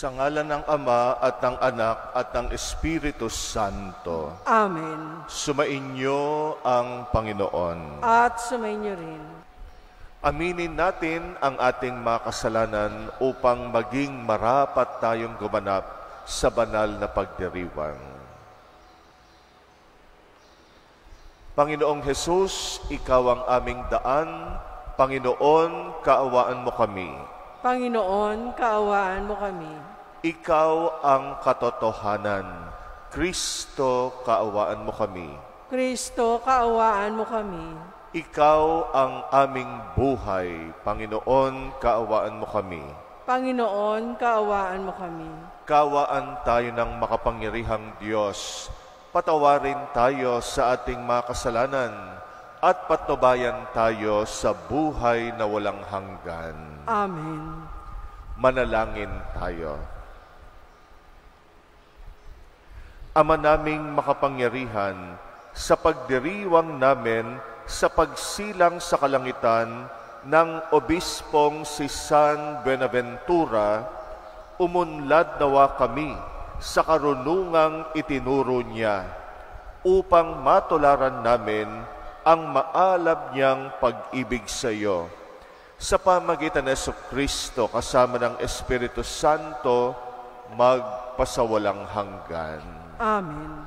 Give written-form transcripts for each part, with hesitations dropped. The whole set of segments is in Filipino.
Sa ngalan ng Ama at ng Anak at ng Espiritu Santo. Amen. Sumainyo ang Panginoon. At sumainyo rin. Aminin natin ang ating mga kasalanan upang maging marapat tayong gumanap sa banal na pagdiriwang. Panginoong Hesus, Ikaw ang aming daan. Panginoon, kaawaan mo kami. Panginoon, kaawaan mo kami. Ikaw ang katotohanan. Kristo, kaawaan mo kami. Kristo, kaawaan mo kami. Ikaw ang aming buhay. Panginoon, kaawaan mo kami. Panginoon, kaawaan mo kami. Kaawaan tayo ng makapangyarihang Diyos. Patawarin tayo sa ating mga kasalanan at patnubayan tayo sa buhay na walang hanggan. Amen. Manalangin tayo. Ama naming makapangyarihan, sa pagdiriwang namin sa pagsilang sa kalangitan ng Obispong si San Buenaventura, umunlad nawa kami sa karunungang itinuro niya upang matularan namin ang maalab niyang pag-ibig sa iyo. Sa pamagitan ng Jesucristo kasama ng Espiritu Santo, magpasawalang hanggan. Amen.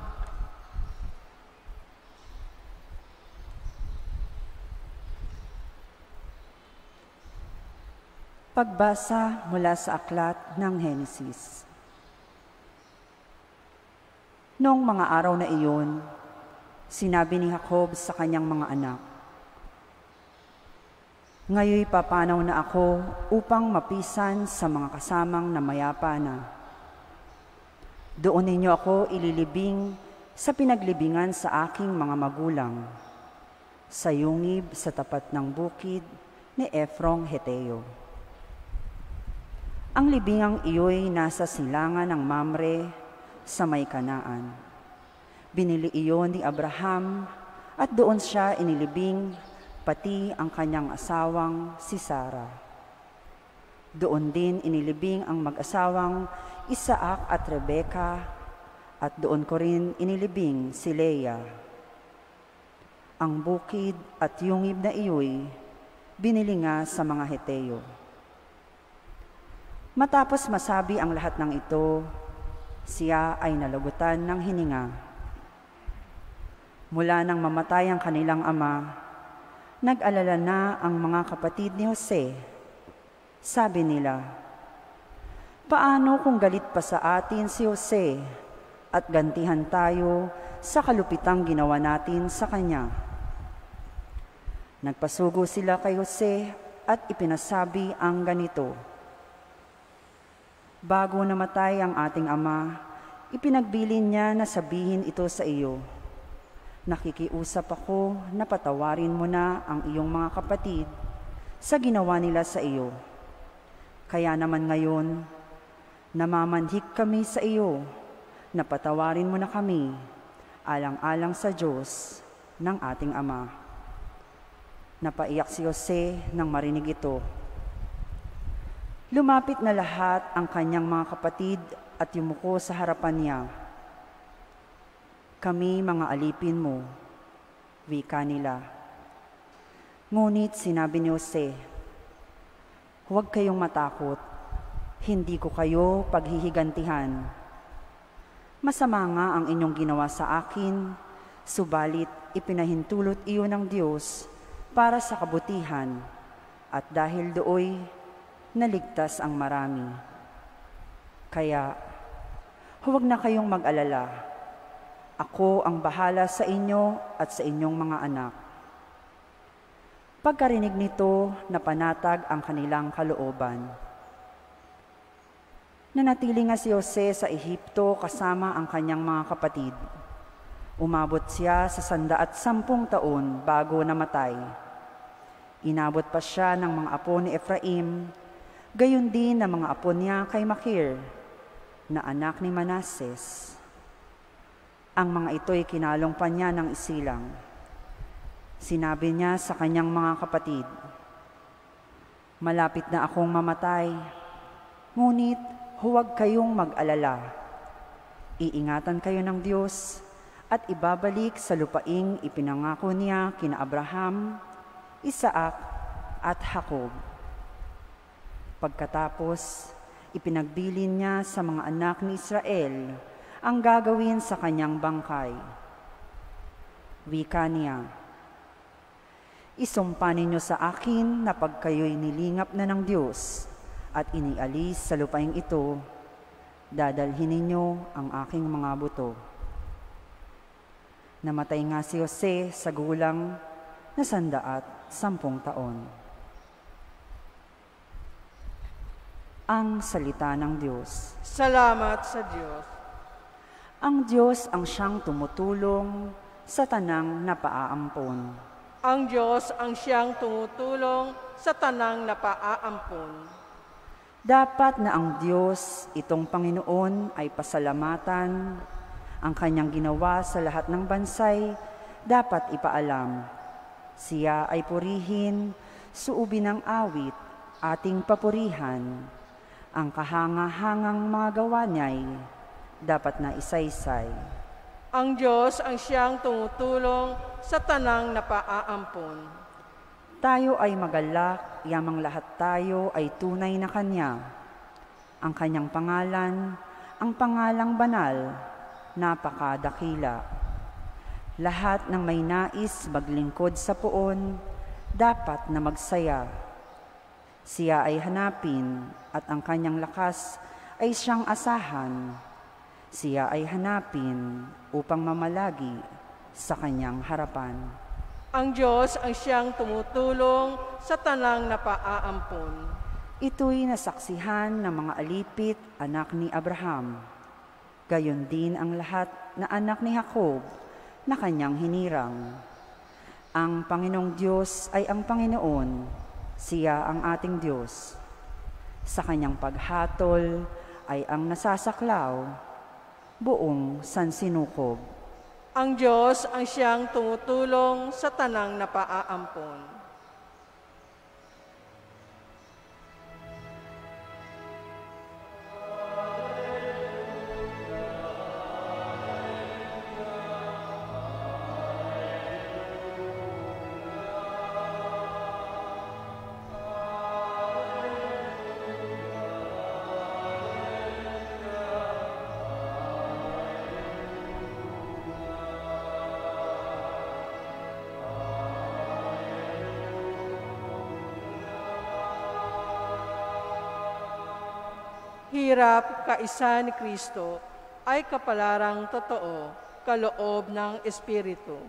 Pagbasa mula sa aklat ng Henesis. Noong mga araw na iyon, sinabi ni Jacob sa kanyang mga anak, "Ngayoy papanaw na ako upang mapisan sa mga kasamang na mayapa na. Doon ninyo ako ililibing sa pinaglibingan sa aking mga magulang, sa yungib sa tapat ng bukid ni Efrong Heteo. Ang libingang iyo'y nasa silangan ng Mamre sa may Kanaan. Binili iyon ni Abraham at doon siya inilibing pati ang kanyang asawang si Sarah. Doon din inilibing ang mag-asawang Isaac at Rebeka at doon ko rin inilibing si Leah. Ang bukid at yungib na iyo'y binili nga sa mga Heteo." Matapos masabi ang lahat ng ito, siya ay nalagutan ng hininga. Mula nang mamatay ang kanilang ama, nag-alala na ang mga kapatid ni Jose. Sabi nila, "Paano kung galit pa sa atin si Jose at gantihan tayo sa kalupitang ginawa natin sa kanya?" Nagpasugo sila kay Jose at ipinasabi ang ganito, "Bago namatay ang ating ama, ipinagbilin niya na sabihin ito sa iyo. Nakikiusap ako na patawarin mo na ang iyong mga kapatid sa ginawa nila sa iyo. Kaya naman ngayon, namamanhik kami sa iyo na patawarin mo na kami alang-alang sa Diyos ng ating ama." Napaiyak si Jose nang marinig ito. Lumapit na lahat ang kanyang mga kapatid at yumuko sa harapan niya. "Kami mga alipin mo," wika nila. Ngunit sinabi ni Jose, "Huwag kayong matakot, hindi ko kayo paghihigantihan. Masama nga ang inyong ginawa sa akin, subalit ipinahintulot iyon ng Diyos para sa kabutihan, at dahil dooy, naligtas ang marami. Kaya, huwag na kayong mag-alala. Ako ang bahala sa inyo at sa inyong mga anak." Pagkarinig nito, napanatag ang kanilang kalooban. Nanatili nga si Jose sa Ehipto kasama ang kanyang mga kapatid. Umabot siya sa 110 taon bago namatay. Inabot pa siya ng mga apo ni Efraim, gayon din ng mga apo niya kay Makir, na anak ni Manases. Ang mga ito'y kinalong pa niya ng isilang. Sinabi niya sa kanyang mga kapatid, "Malapit na akong mamatay, ngunit Huwag kayong mag-alala. Iingatan kayo ng Diyos at ibabalik sa lupaing ipinangako niya kina Abraham, Isaac at Jacob. Pagkatapos, ipinagbilin niya sa mga anak ni Israel ang gagawin sa kanyang bangkay. Wika niya, "Isumpa ninyo sa akin na pag kayo'y nilingap na ng Diyos at inialis sa lupaing ito, dadalhin ninyo ang aking mga buto." Namatay nga si Jose sa gulang na 110 taon. Ang salita ng Diyos. Salamat sa Diyos. Ang Diyos ang siyang tumutulong sa tanang napaaampon. Ang Diyos ang siyang tumutulong sa tanang napaaampon. Dapat na ang Diyos, itong Panginoon, ay pasalamatan. Ang kanyang ginawa sa lahat ng bansay, dapat ipaalam. Siya ay purihin, suubin ng awit, ating papurihan. Ang kahanga-hangang mga gawa niya'y dapat na isaysay. Ang Diyos ang siyang tumutulong sa tanang napaaampon. Tayo ay magalak, yamang lahat tayo ay tunay na Kanya. Ang Kanyang pangalan, ang pangalang banal, napakadakila. Lahat ng may nais maglingkod sa poon, dapat na magsaya. Siya ay hanapin at ang kanyang lakas ay siyang asahan. Siya ay hanapin upang mamalagi sa kanyang harapan. Ang Diyos ang siyang tumutulong sa tanang napaaampon. Ito'y nasaksihan ng mga alipit, anak ni Abraham. Gayon din ang lahat na anak ni Jacob na kanyang hinirang. Ang Panginoong Diyos ay ang Panginoon. Siya ang ating Diyos. Sa kanyang paghatol ay ang nasasaklaw, buong sansinukob. Ang Diyos ang siyang tumutulong sa tanang napaaampon. Hirap kaisa ni Kristo ay kapalarang totoo, kaloob ng Espiritu.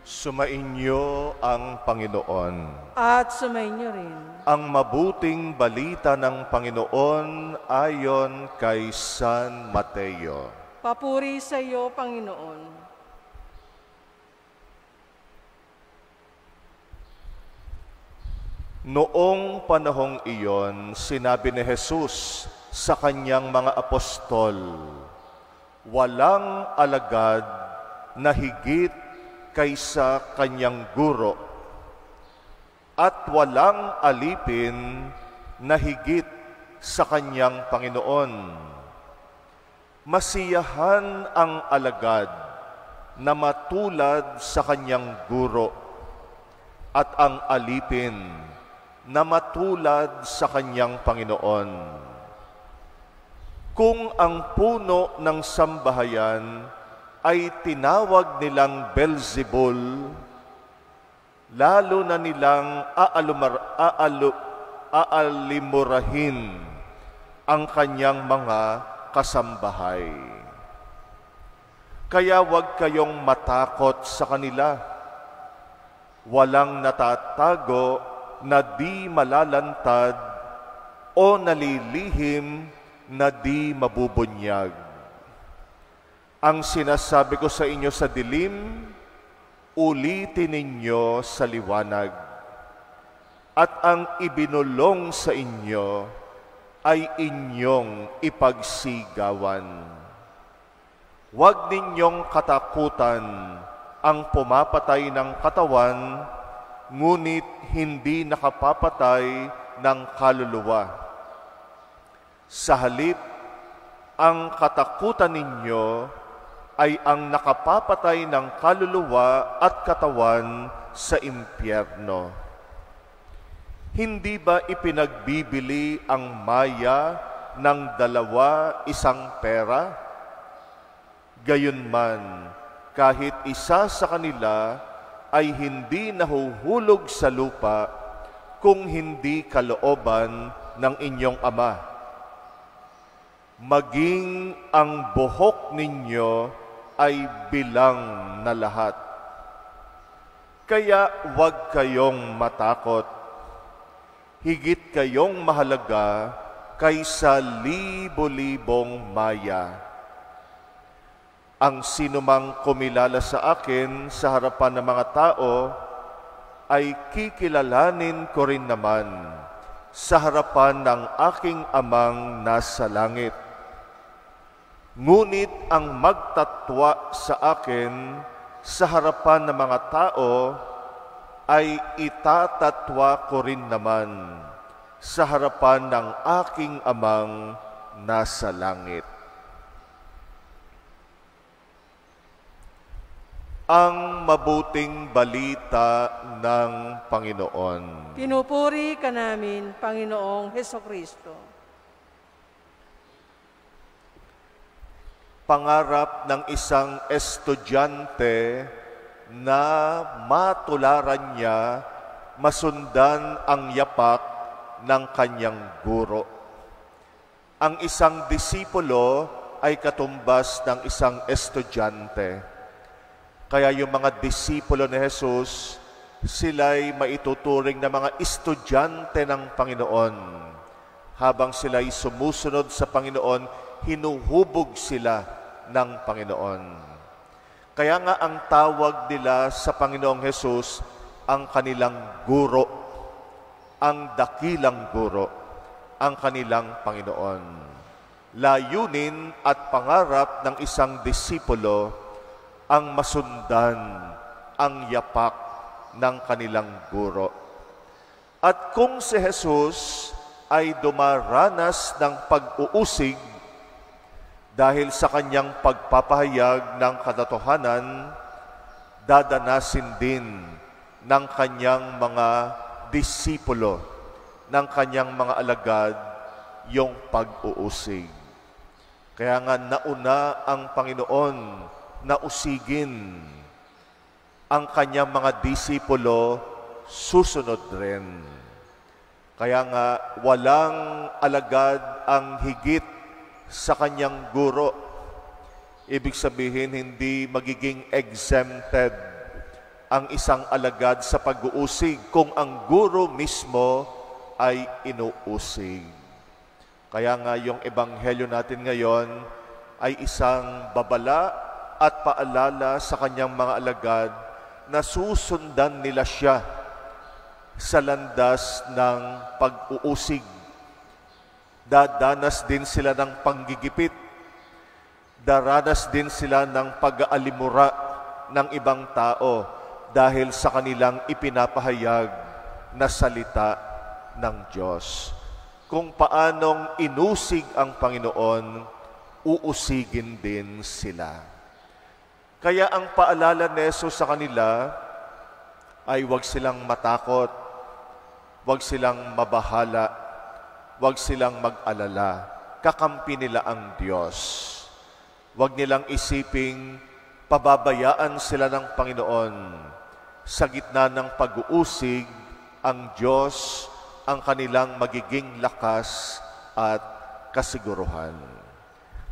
Sumainyo ang Panginoon. At sumainyo rin. Ang mabuting balita ng Panginoon ayon kay San Mateo. Papuri sa iyo, Panginoon. Noong panahong iyon, sinabi ni Jesus sa kanyang mga apostol, "Walang alagad na higit kaysa kanyang guro, at walang alipin na higit sa kanyang Panginoon. Masiyahan ang alagad na matulad sa kanyang guro, at ang alipin na matulad sa kanyang Panginoon. Kung ang puno ng sambahayan ay tinawag nilang Beelzebul, lalo na nilang aalimurahin ang kanyang mga kasambahay. Kaya huwag kayong matakot sa kanila. Walang natatago na di malalantad o nalilihim na di mabubunyag. Ang sinasabi ko sa inyo sa dilim, ulitin ninyo sa liwanag. At ang ibinulong sa inyo ay inyong ipagsigawan. Huwag ninyong katakutan ang pumapatay ng katawan, ngunit hindi nakapapatay ng kaluluwa. Sa halip, ang katakutan ninyo ay ang nakapapatay ng kaluluwa at katawan sa impyerno. Hindi ba ipinagbibili ang maya ng 2 isang pera? Gayunman, kahit isa sa kanila ay hindi nahuhulog sa lupa kung hindi kalooban ng inyong Ama. Maging ang buhok ninyo ay bilang na lahat. Kaya huwag kayong matakot. Higit kayong mahalaga kaysa libo-libong maya. Ang sinumang kumilala sa akin sa harapan ng mga tao, ay kikilalanin ko rin naman sa harapan ng aking Amang nasa langit. Ngunit ang magtatwa sa akin sa harapan ng mga tao, ay itatatwa ko rin naman sa harapan ng aking Amang nasa langit. Ang mabuting balita ng Panginoon. Pinupuri ka namin, Panginoong Hesukristo. Pangarap ng isang estudyante na matularan niya masundan ang yapak ng kanyang guro. Ang isang disipulo ay katumbas ng isang estudyante. Kaya yung mga disipulo ni Jesus, sila'y maituturing na mga estudyante ng Panginoon. Habang sila'y sumusunod sa Panginoon, hinuhubog sila ng Panginoon. Kaya nga ang tawag nila sa Panginoong Jesus, ang kanilang guro, ang dakilang guro, ang kanilang Panginoon. Layunin at pangarap ng isang disipulo ang masundan ang yapak ng kanilang guro. At kung si Jesus ay dumaranas ng pag-uusig dahil sa kanyang pagpapahayag ng katotohanan, dadanasin din ng kanyang mga disipulo, ng kanyang mga alagad, yung pag-uusig. Kaya nga nauna ang Panginoon na usigin ang kanyang mga disipulo, susunod rin. Kaya nga walang alagad ang higit sa kanyang guro. Ibig sabihin, hindi magiging exempted ang isang alagad sa pag-uusig kung ang guro mismo ay inuusig. Kaya nga yung ebanghelyo natin ngayon ay isang babala at paalala sa kanyang mga alagad na susundan nila siya sa landas ng pag-uusig. Dadanas din sila ng panggigipit. Daranas din sila ng pag-aalimura ng ibang tao dahil sa kanilang ipinapahayag na salita ng Diyos. Kung paanong inusig ang Panginoon, uusigin din sila. Kaya ang paalala ni Jesus sa kanila ay huwag silang matakot, huwag silang mabahala, huwag silang mag-alala. Kakampi nila ang Diyos. Huwag nilang isiping pababayaan sila ng Panginoon. Sa gitna ng pag-uusig, ang Diyos ang kanilang magiging lakas at kasiguruhan.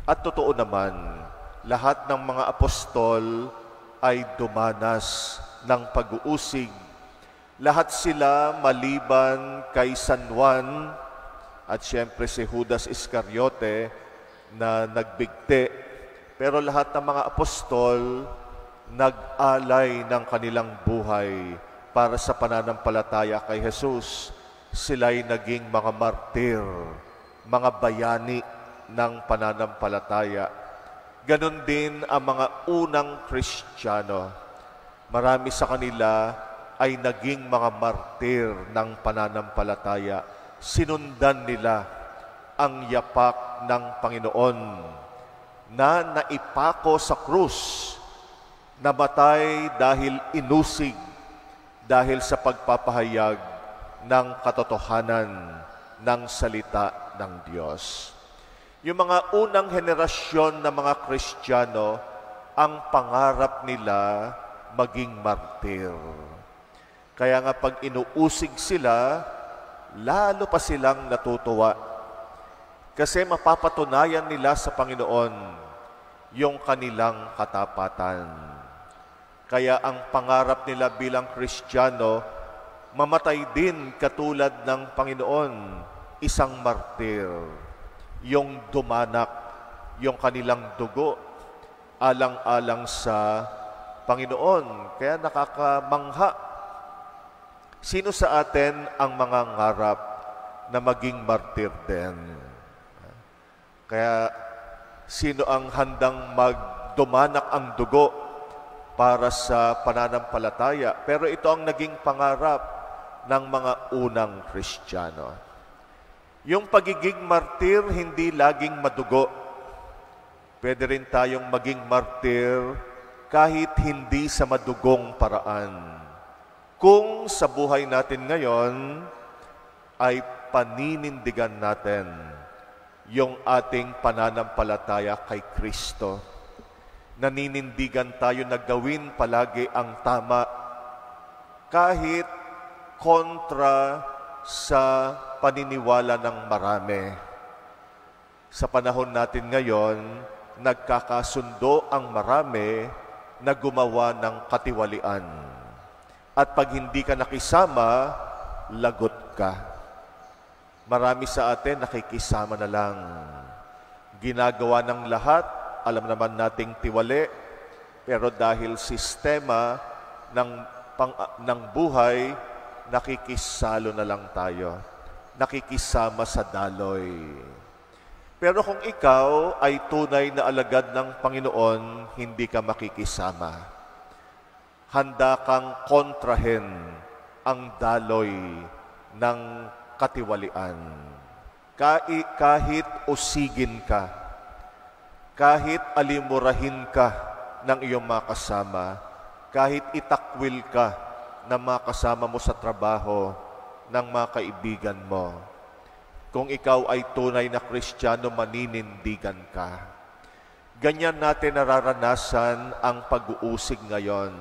At totoo naman, lahat ng mga apostol ay dumanas ng pag-uusig. Lahat sila maliban kay San Juan at siyempre si Judas Iscariote na nagbigti. Pero lahat ng mga apostol nag-alay ng kanilang buhay para sa pananampalataya kay Jesus. Sila'y naging mga martir, mga bayani ng pananampalataya. Ganon din ang mga unang Kristiyano. Marami sa kanila ay naging mga martir ng pananampalataya. Sinundan nila ang yapak ng Panginoon na naipako sa krus, namatay dahil inusig, dahil sa pagpapahayag ng katotohanan ng salita ng Diyos. Yung mga unang henerasyon ng mga Kristiyano, ang pangarap nila maging martir. Kaya nga pag inuusig sila, lalo pa silang natutuwa. Kasi mapapatunayan nila sa Panginoon yung kanilang katapatan. Kaya ang pangarap nila bilang Kristiyano, mamatay din katulad ng Panginoon, isang martir, yung dumanak, yung kanilang dugo, alang-alang sa Panginoon. Kaya nakakamangha. Sino sa atin ang mga ngarap na maging martir din? Kaya sino ang handang magdumanak ang dugo para sa pananampalataya? Pero ito ang naging pangarap ng mga unang Kristiyano. Yung pagiging martir, hindi laging madugo. Pwede rin tayong maging martir kahit hindi sa madugong paraan. Kung sa buhay natin ngayon ay paninindigan natin yung ating pananampalataya kay Kristo. Naninindigan tayo na gawin palagi ang tama kahit kontra sa paniniwala ng marami. Sa panahon natin ngayon, nagkakasundo ang marami na gumawa ng katiwalian. At pag hindi ka nakisama, lagot ka. Marami sa atin nakikisama na lang. Ginagawa ng lahat, alam naman nating tiwali, pero dahil sistema ng buhay, nakikisalo na lang tayo. Nakikisama sa daloy. Pero kung ikaw ay tunay na alagad ng Panginoon, hindi ka makikisama. Handa kang kontrahin ang daloy ng katiwalian. Kahit usigin ka, kahit alimurahin ka ng iyong mga kasama, kahit itakwil ka ng mga kasama mo sa trabaho, ng mga kaibigan mo, kung ikaw ay tunay na Kristiyano, maninindigan ka. Ganyan natin nararanasan ang pag-uusig ngayon.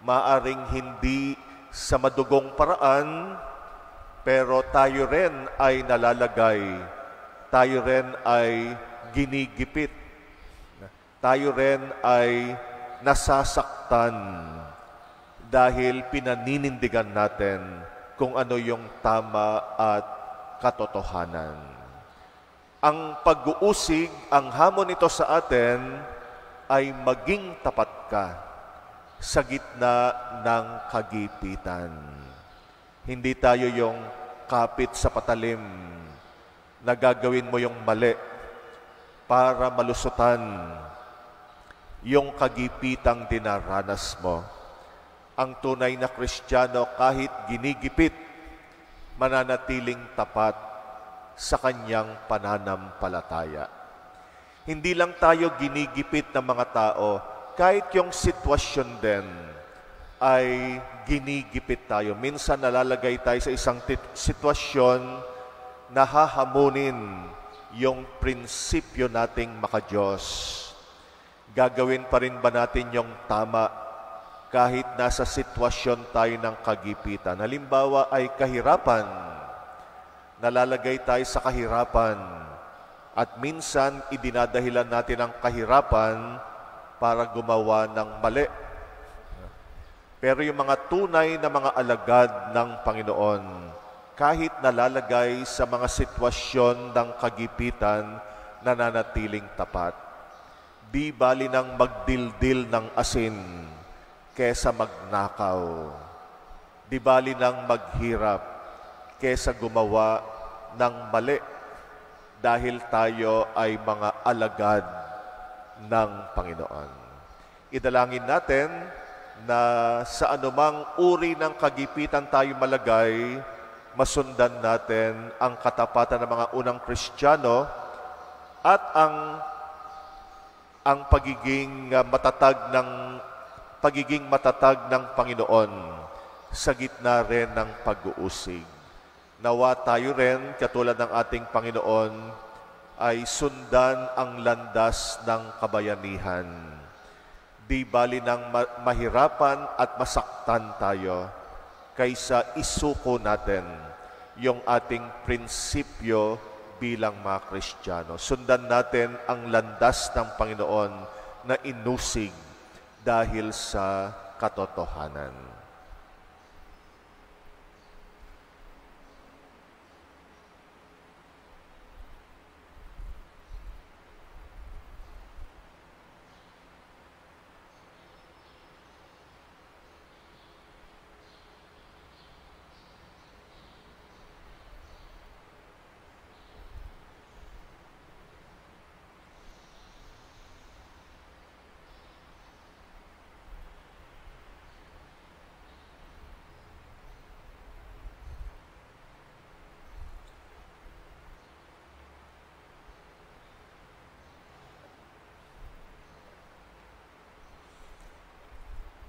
Maaring hindi sa madugong paraan, pero tayo rin ay nalalagay. Tayo rin ay ginigipit. Tayo rin ay nasasaktan dahil pinaninindigan natin kung ano yung tama at katotohanan. Ang pag-uusig, ang hamon nito sa atin ay maging tapat ka sa gitna ng kagipitan. Hindi tayo yung kapit sa patalim na gagawin mo yung mali para malusutan yung kagipitang dinaranas mo. Ang tunay na Kristiyano, kahit ginigipit, mananatiling tapat sa kanyang pananampalataya. Hindi lang tayo ginigipit ng mga tao, kahit yung sitwasyon din ay ginigipit tayo. Minsan nalalagay tayo sa isang sitwasyon na hahamunin yung prinsipyo nating makadiyos. Gagawin pa rin ba natin yung tama kahit nasa sitwasyon tayo ng kagipitan? Halimbawa ay kahirapan. Nalalagay tayo sa kahirapan at minsan idinadahilan natin ang kahirapan para gumawa ng mali. Pero yung mga tunay na mga alagad ng Panginoon, kahit nalalagay sa mga sitwasyon ng kagipitan, nananatiling tapat. Di bali nang magdildil ng asin kesa magnakaw. Di bali nang maghirap kesa gumawa ng mali dahil tayo ay mga alagad ng Panginoon. Idalangin natin na sa anumang uri ng kagipitan tayo malagay, masundan natin ang katapatan ng mga unang Kristiyano at ang pagiging matatag ng Panginoon sa gitna rin ng pag-uusig. Nawa tayo rin, katulad ng ating Panginoon, ay sundan ang landas ng kabayanihan. Di bali nang mahirapan at masaktan tayo, kaysa isuko natin yung ating prinsipyo bilang mga Kristiyano. Sundan natin ang landas ng Panginoon na inusig dahil sa katotohanan.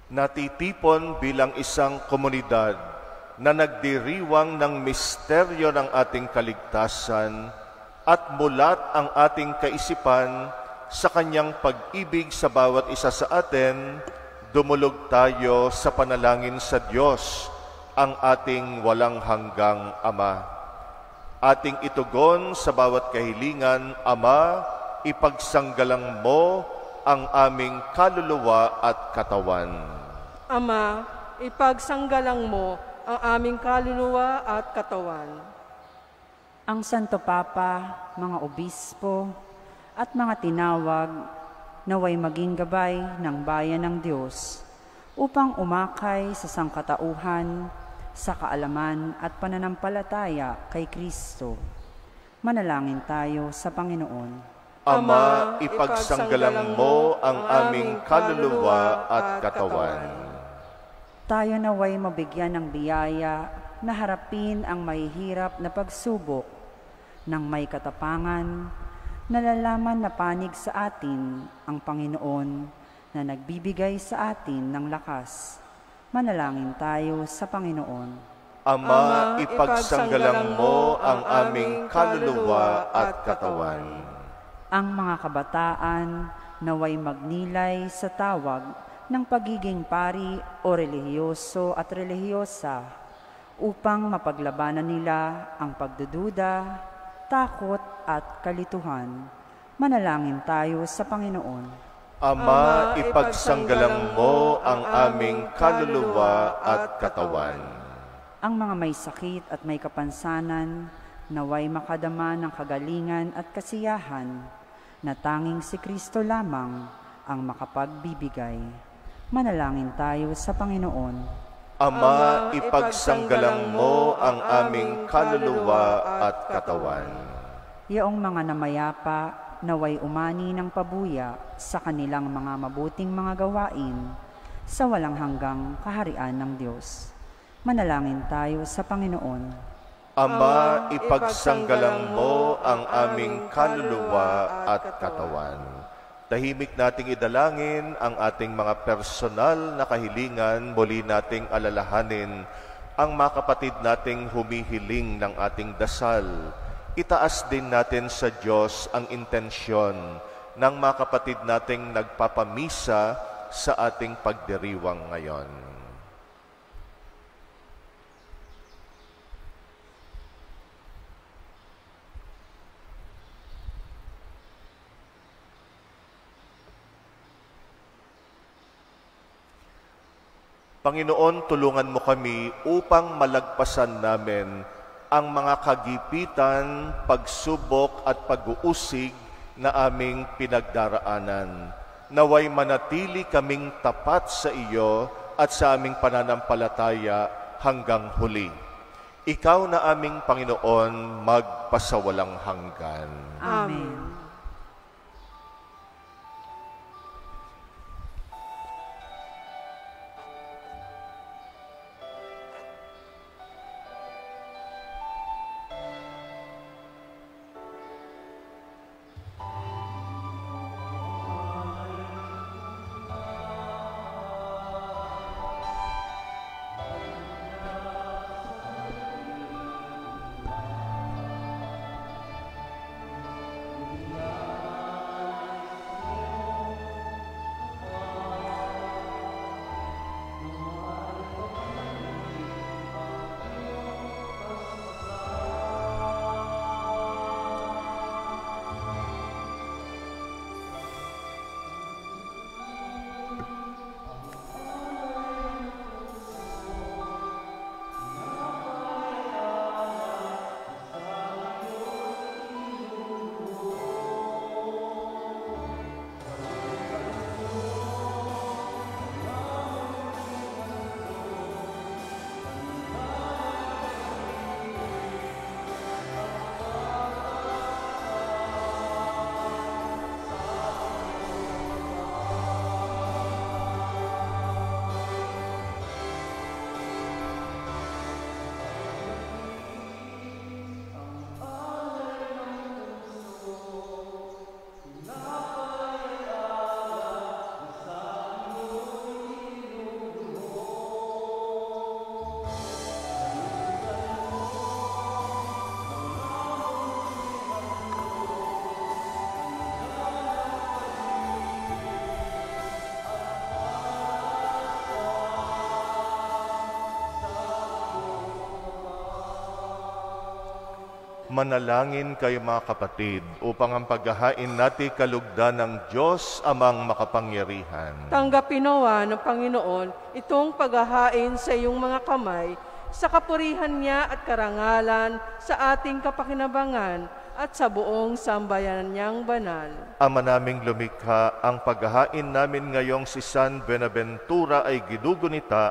Natitipon bilang isang komunidad na nagdiriwang ng misteryo ng ating kaligtasan at mulat ang ating kaisipan sa kanyang pag-ibig sa bawat isa sa atin, dumulog tayo sa panalangin sa Diyos, ang ating walang hanggang Ama. Ating itugon sa bawat kahilingan, Ama, ipagsanggalang mo ang aming kaluluwa at katawan. Ama, ipagsanggalang mo ang aming kaluluwa at katawan. Ang Santo Papa, mga obispo, at mga tinawag naway maging gabay ng bayan ng Diyos upang umakay sa sangkatauhan, sa kaalaman at pananampalataya kay Kristo. Manalangin tayo sa Panginoon. Ama, ipagsanggalang mo ang aming kaluluwa at katawan. Tayo naway mabigyan ng biyaya na harapin ang mahihirap na pagsubok ng may katapangan, nalalaman na panig sa atin ang Panginoon na nagbibigay sa atin ng lakas. Manalangin tayo sa Panginoon. Ama, ipagsanggalang mo ang aming kaluluwa at katawan. Ang mga kabataan naway magnilay sa tawag ng pagiging pari o relihiyoso at relihiyosa upang mapaglabanan nila ang pagdududa, takot at kalituhan. Manalangin tayo sa Panginoon. Ama, ipagsanggalang mo ang aming kaluluwa at katawan. Ang mga may sakit at may kapansanan naway makadama ng kagalingan at kasiyahan na tanging si Kristo lamang ang makapagbibigay. Manalangin tayo sa Panginoon. Ama, ipagsanggalang mo ang aming kaluluwa at katawan. Yaong mga namayapa naway umani ng pabuya sa kanilang mga mabuting mga gawain sa walang hanggang kaharian ng Diyos. Manalangin tayo sa Panginoon. Ama, ipagsanggalang mo ang aming kaluluwa at katawan. Tahimik nating idalangin ang ating mga personal na kahilingan, muli nating alalahanin ang mga kapatid nating humihiling ng ating dasal. Itaas din natin sa Diyos ang intensyon ng mga kapatid nating nagpapamisa sa ating pagdiriwang ngayon. Panginoon, tulungan mo kami upang malagpasan namin ang mga kagipitan, pagsubok at pag-uusig na aming pinagdaraanan. Naway manatili kaming tapat sa iyo at sa aming pananampalataya hanggang huli. Ikaw na aming Panginoon, magpasawalang hanggan. Amen. Manalangin kayo mga kapatid upang ang paghahain natin kalugdan ng Diyos amang makapangyarihan. Tanggapin nawa ng Panginoon itong paghahain sa iyong mga kamay sa kapurihan niya at karangalan sa ating kapakinabangan at sa buong sambayanan niyang banal. Ama naming lumikha, ang paghahain namin ngayong si San Buenaventura ay gidugunita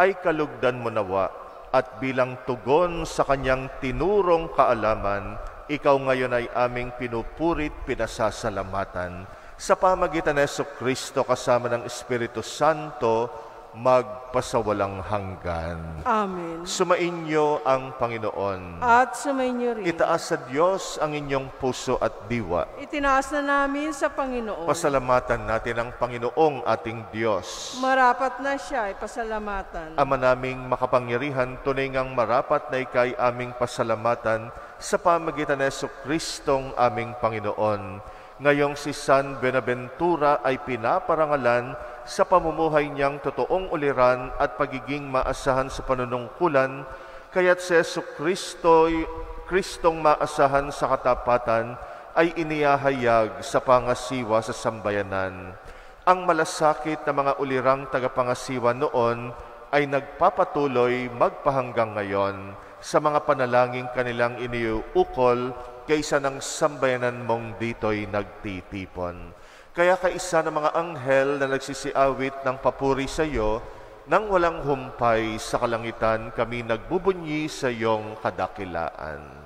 ay kalugdan mo nawa. At bilang tugon sa kanyang tinurong kaalaman, ikaw ngayon ay aming pinupurit, pinasasalamatan. Sa pamagitan ng Jesucristo kasama ng Espiritu Santo, magpasawalang hanggan. Amen. Sumainyo ang Panginoon. At sumainyo rin. Itaas sa Diyos ang inyong puso at diwa. Itinaas na namin sa Panginoon. Pasalamatan natin ang Panginoong ating Diyos. Marapat na siya ay pasalamatan. Ama naming makapangyarihan, tunay ngang marapat na ikay aming pasalamatan sa pamagitan ng Jesucristong aming Panginoon. Ngayong si San Buenaventura ay pinaparangalan sa pamumuhay niyang totoong uliran at pagiging maasahan sa panunungkulan, kaya't si Kristong maasahan sa katapatan ay inihahayag sa pangasiwa sa sambayanan. Ang malasakit na mga ulirang tagapangasiwa noon ay nagpapatuloy magpahanggang ngayon sa mga panalangin kanilang iniuukol kaysa ng sambayanan mong dito'y nagtitipon. Kaya kaisa ng mga anghel na nagsisiawit ng papuri sa iyo, nang walang humpay sa kalangitan, kami nagbubunyi sa iyong kadakilaan.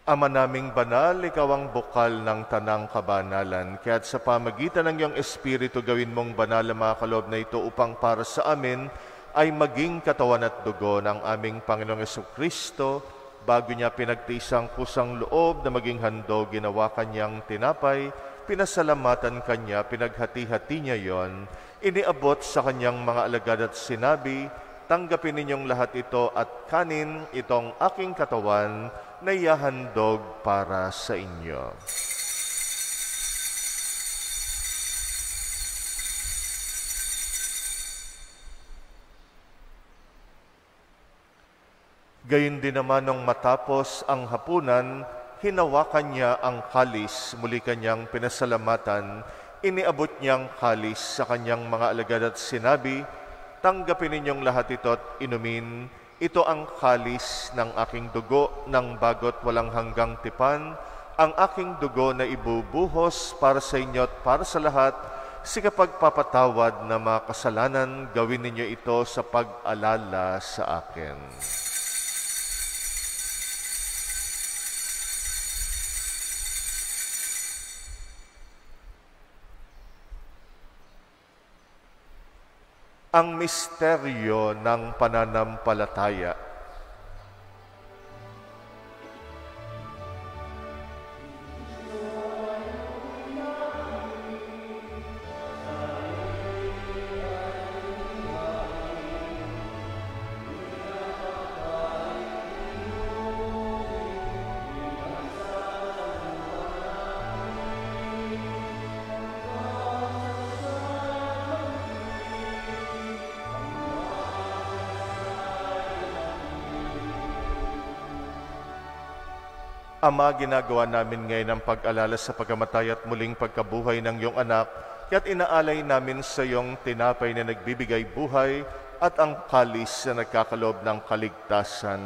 Ama naming banal, ikaw ang bukal ng tanang kabanalan. Kaya't sa pamagitan ng iyong Espiritu, gawin mong banal ang mga kaloob na ito upang para sa amin ay maging katawan at dugo ng aming Panginoong Jesucristo. Bago niya pinagtiis ang kusang loob na maging handog, ginawa kanyang tinapay, pinasalamatan kanya, pinaghati-hati niya yon, iniabot sa kanyang mga alagad at sinabi, tanggapin ninyong lahat ito at kanin itong aking katawan na ihahandog para sa inyo. Gayun din naman nung matapos ang hapunan, hinawakan niya ang kalis, muli kanyang pinasalamatan, iniabot niyang kalis sa kanyang mga alagad at sinabi, tanggapin ninyong lahat ito at inumin, ito ang kalis ng aking dugo ng bagot walang hanggang tipan, ang aking dugo na ibubuhos para sa inyo at para sa lahat, sa kapagpapatawad na mga kasalanan, gawin ninyo ito sa pag-alala sa akin. Ang misteryo ng pananampalataya. Ama, ginagawa namin ngayon ang pag-alala sa pagkamatay at muling pagkabuhay ng iyong anak, kaya't inaalay namin sa iyong tinapay na nagbibigay buhay at ang kalis na nagkakaloob ng kaligtasan.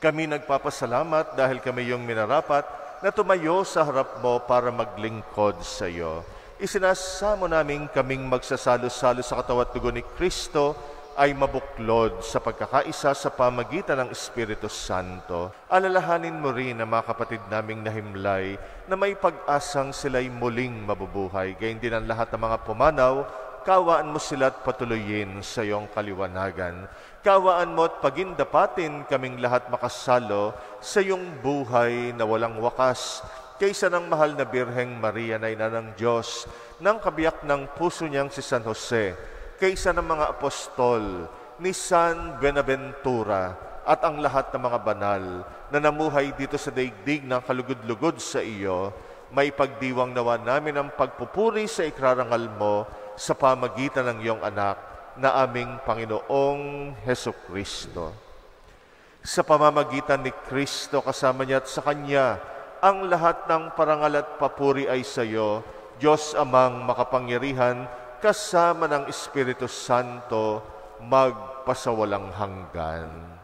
Kami nagpapasalamat dahil kami iyong minarapat na tumayo sa harap mo para maglingkod sa iyo. Isinasamo namin kaming magsasalo-salo sa katawan at dugo ni Kristo ay mabuklod sa pagkakaisa sa pamagitan ng Espiritu Santo. Alalahanin mo rin ang mga kapatid naming nahimlay na may pag-asang sila'y muling mabubuhay. Gayun din ang lahat ng mga pumanaw, kawaan mo sila at patuloyin sa iyong kaliwanagan. Kawaan mo at pagindapatin kaming lahat makasalo sa iyong buhay na walang wakas, kaysa ng mahal na Birheng Maria na ina ng Diyos, ng kabiyak ng puso niyang si San Jose, kaysa ng mga apostol, ni San Buenaventura, at ang lahat ng mga banal na namuhay dito sa daigdig ng kalugod-lugod sa iyo, may pagdiwang nawa namin ang pagpupuri sa ikrarangal mo sa pamagitan ng iyong anak na aming Panginoong Hesukristo. Sa pamamagitan ni Kristo kasama niya at sa Kanya, ang lahat ng parangal at papuri ay sa iyo, Diyos Amang makapangyarihan, kasama ng Espiritu Santo, magpasawalang hanggan.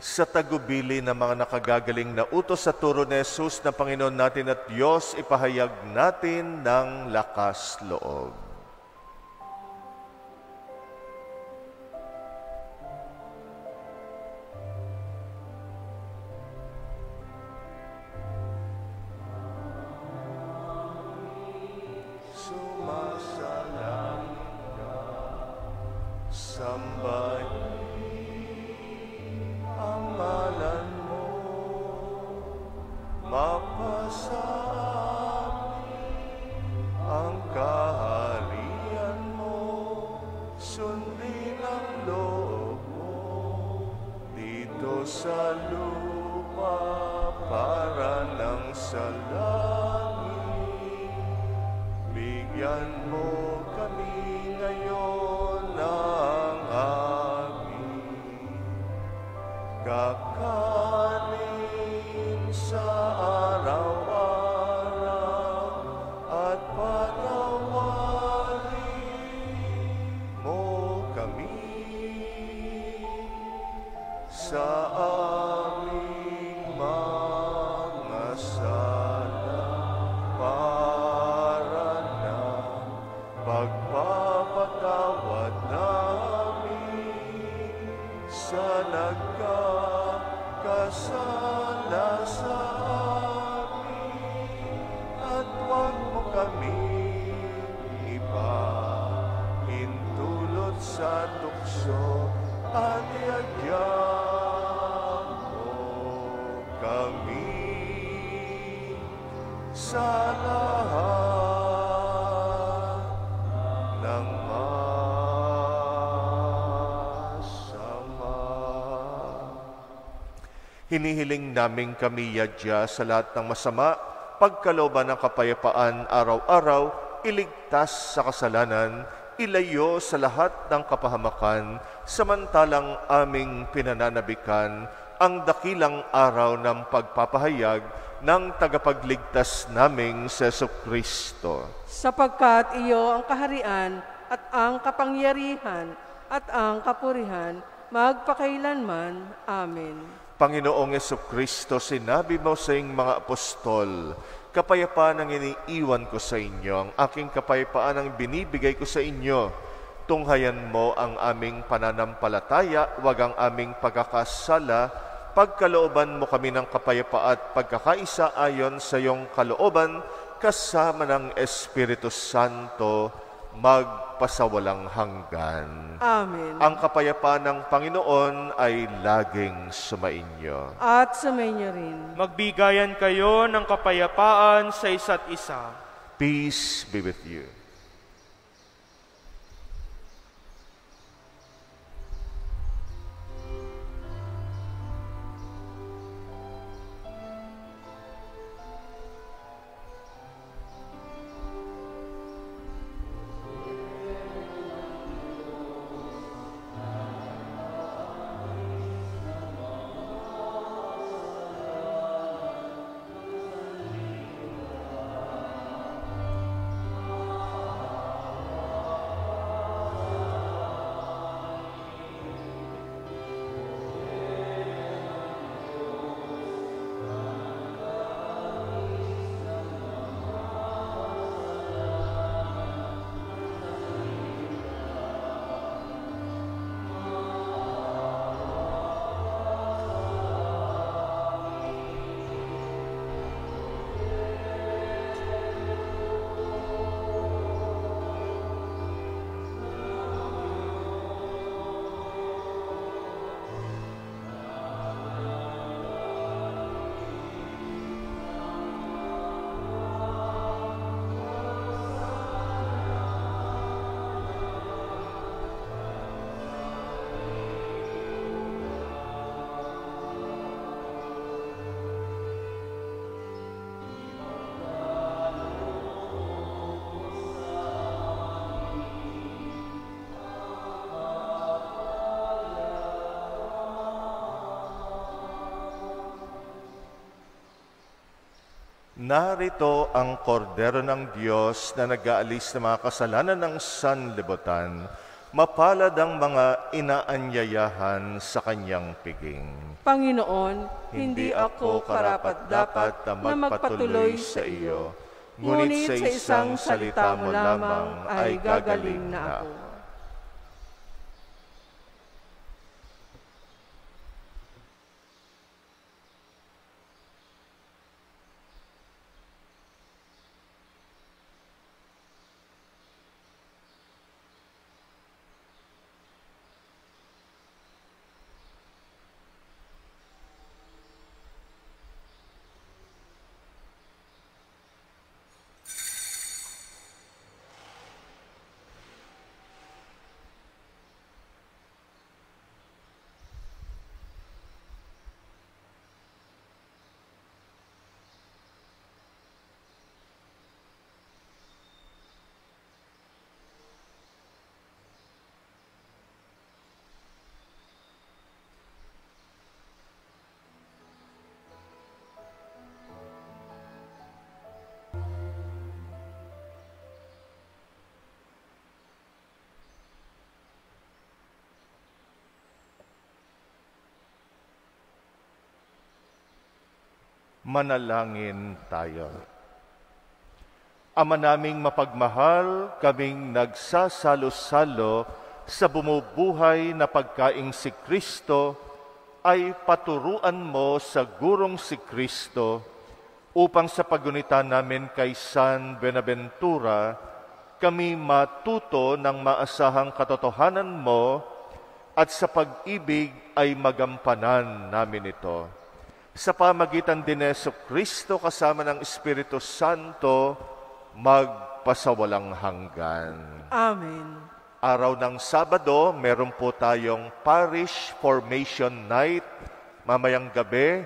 Sa tagubili ng mga nakagagaling na utos sa turo ni Jesus na Panginoon natin at Diyos, ipahayag natin ng lakas loob. Sumasalangit ka, sambahin ang ngalan mo, mapasa ang kaharian mo, sundin ang loob mo, dito sa lupa para lang sa langit. Bigyan mo kami ngayon ng kakanin sa araw-araw at patawarin mo kami sa aming sa lahat ng masama. Hinihiling namin kami, Yadya, sa lahat ng masama, pagkalooban ng kapayapaan araw-araw, iligtas sa kasalanan, ilayo sa lahat ng kapahamakan, samantalang aming pinananabikan ang dakilang araw ng pagpapahayag ng tagapagligtas naming si Jesucristo. Sapagkat iyo ang kaharian at ang kapangyarihan at ang kapurihan magpakailanman. Amen. Panginoong Jesucristo, sinabi mo sa iyong mga apostol, kapayapaan ang iniiwan ko sa inyo, ang aking kapayapaan ang binibigay ko sa inyo. Tunghayan mo ang aming pananampalataya, wag ang aming pagkakasala. Pagkalooban mo kami ng kapayapaan at pagkakaisa ayon sa iyong kalooban, kasama ng Espiritu Santo, magpasawalang hanggan. Amen. Ang kapayapaan ng Panginoon ay laging sumainyo. At sumainyo rin. Magbigayan kayo ng kapayapaan sa isa't isa. Peace be with you. Narito ang kordero ng Diyos na nag-aalis ng mga kasalanan ng sanlibutan. Mapalad ang mga inaanyayahan sa kanyang piging. Panginoon, hindi ako karapat-dapat na magpatuloy sa iyo. Ngunit sa isang salita mo lamang ay gagaling na ako. Manalangin tayo. Ama naming mapagmahal, kaming nagsasalo-salo sa bumubuhay na pagkaing si Kristo, ay paturuan mo sa gurong si Kristo upang sa pagunita namin kay San Buenaventura, kami matuto ng maasahang katotohanan mo at sa pag-ibig ay magampanan namin ito. sa pamagitan din ni Jesucristo kasama ng Espiritu Santo, magpasawalang hanggan. Amen. Araw ng Sabado, meron po tayong Parish Formation Night, mamayang gabi,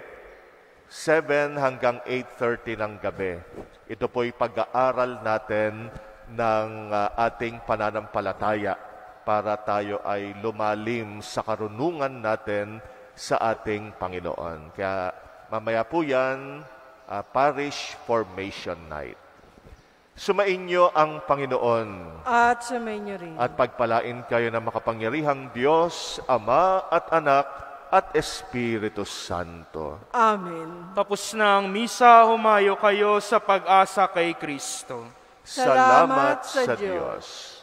7 hanggang 8:30 ng gabi. Ito po'y pag-aaral natin ng ating pananampalataya para tayo ay lumalim sa karunungan natin sa ating Panginoon. Kaya mamaya po yan, Parish Formation Night. Sumainyo ang Panginoon. At sumainyo rin. At pagpalain kayo ng makapangyarihang Diyos, Ama at Anak at Espiritu Santo. Amen. Tapos na ang misa, humayo kayo sa pag-asa kay Kristo. Salamat sa Diyos.